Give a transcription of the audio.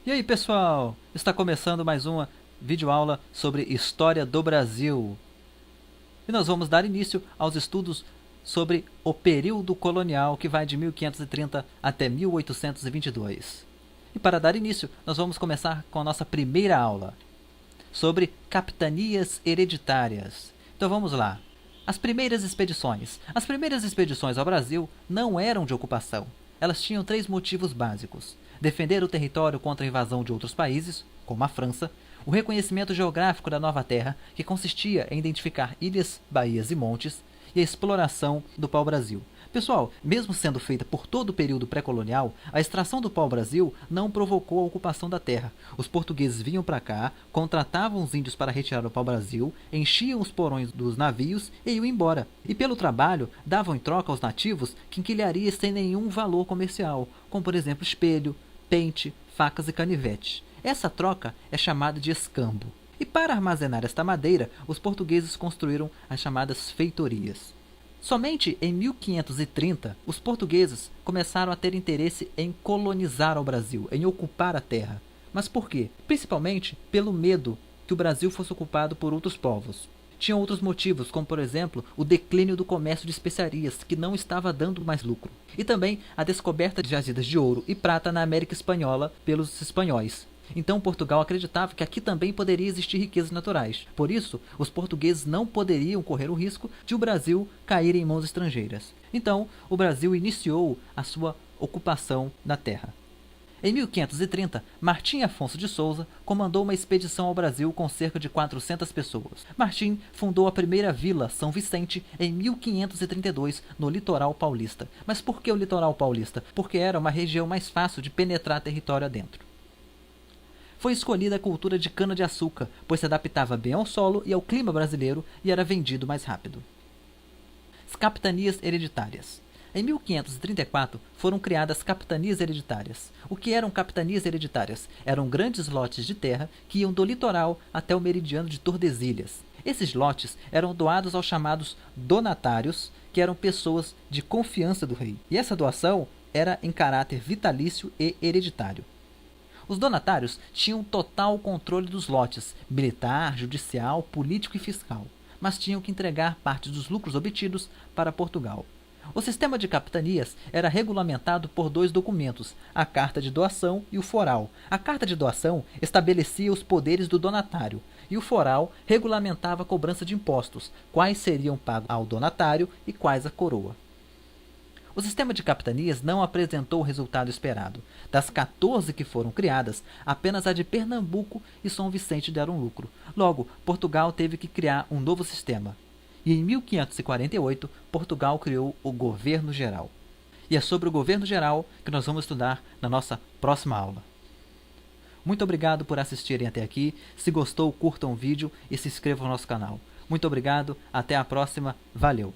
E aí, pessoal? Está começando mais uma videoaula sobre História do Brasil. E nós vamos dar início aos estudos sobre o período colonial que vai de 1530 até 1822. E para dar início, nós vamos começar com a nossa primeira aula, sobre capitanias hereditárias. Então vamos lá. As primeiras expedições. As primeiras expedições ao Brasil não eram de ocupação. Elas tinham três motivos básicos: defender o território contra a invasão de outros países, como a França; o reconhecimento geográfico da nova terra, que consistia em identificar ilhas, baías e montes; e a exploração do pau-brasil. Pessoal, mesmo sendo feita por todo o período pré-colonial, a extração do pau-brasil não provocou a ocupação da terra. Os portugueses vinham para cá, contratavam os índios para retirar o pau-brasil, enchiam os porões dos navios e iam embora. E pelo trabalho, davam em troca aos nativos quinquilharias sem nenhum valor comercial, como por exemplo espelho, pente, facas e canivetes. Essa troca é chamada de escambo. E para armazenar esta madeira, os portugueses construíram as chamadas feitorias. Somente em 1530, os portugueses começaram a ter interesse em colonizar o Brasil, em ocupar a terra. Mas por quê? Principalmente pelo medo que o Brasil fosse ocupado por outros povos. Tinham outros motivos, como por exemplo, o declínio do comércio de especiarias, que não estava dando mais lucro. E também a descoberta de jazidas de ouro e prata na América Espanhola pelos espanhóis. Então Portugal acreditava que aqui também poderia existir riquezas naturais. Por isso, os portugueses não poderiam correr o risco de o Brasil cair em mãos estrangeiras. Então, o Brasil iniciou a sua ocupação da terra. Em 1530, Martim Afonso de Souza comandou uma expedição ao Brasil com cerca de 400 pessoas. Martim fundou a primeira vila, São Vicente, em 1532, no litoral paulista. Mas por que o litoral paulista? Porque era uma região mais fácil de penetrar território adentro. Foi escolhida a cultura de cana-de-açúcar, pois se adaptava bem ao solo e ao clima brasileiro e era vendido mais rápido. As capitanias hereditárias. Em 1534, foram criadas capitanias hereditárias. O que eram capitanias hereditárias? Eram grandes lotes de terra que iam do litoral até o meridiano de Tordesilhas. Esses lotes eram doados aos chamados donatários, que eram pessoas de confiança do rei. E essa doação era em caráter vitalício e hereditário. Os donatários tinham total controle dos lotes, militar, judicial, político e fiscal, mas tinham que entregar parte dos lucros obtidos para Portugal. O sistema de capitanias era regulamentado por dois documentos, a Carta de Doação e o Foral. A Carta de Doação estabelecia os poderes do donatário, e o Foral regulamentava a cobrança de impostos, quais seriam pagos ao donatário e quais à coroa. O sistema de capitanias não apresentou o resultado esperado. Das 14 que foram criadas, apenas a de Pernambuco e São Vicente deram lucro. Logo, Portugal teve que criar um novo sistema. E em 1548, Portugal criou o Governo Geral. E é sobre o Governo Geral que nós vamos estudar na nossa próxima aula. Muito obrigado por assistirem até aqui. Se gostou, curtam o vídeo e se inscrevam no nosso canal. Muito obrigado, até a próxima, valeu!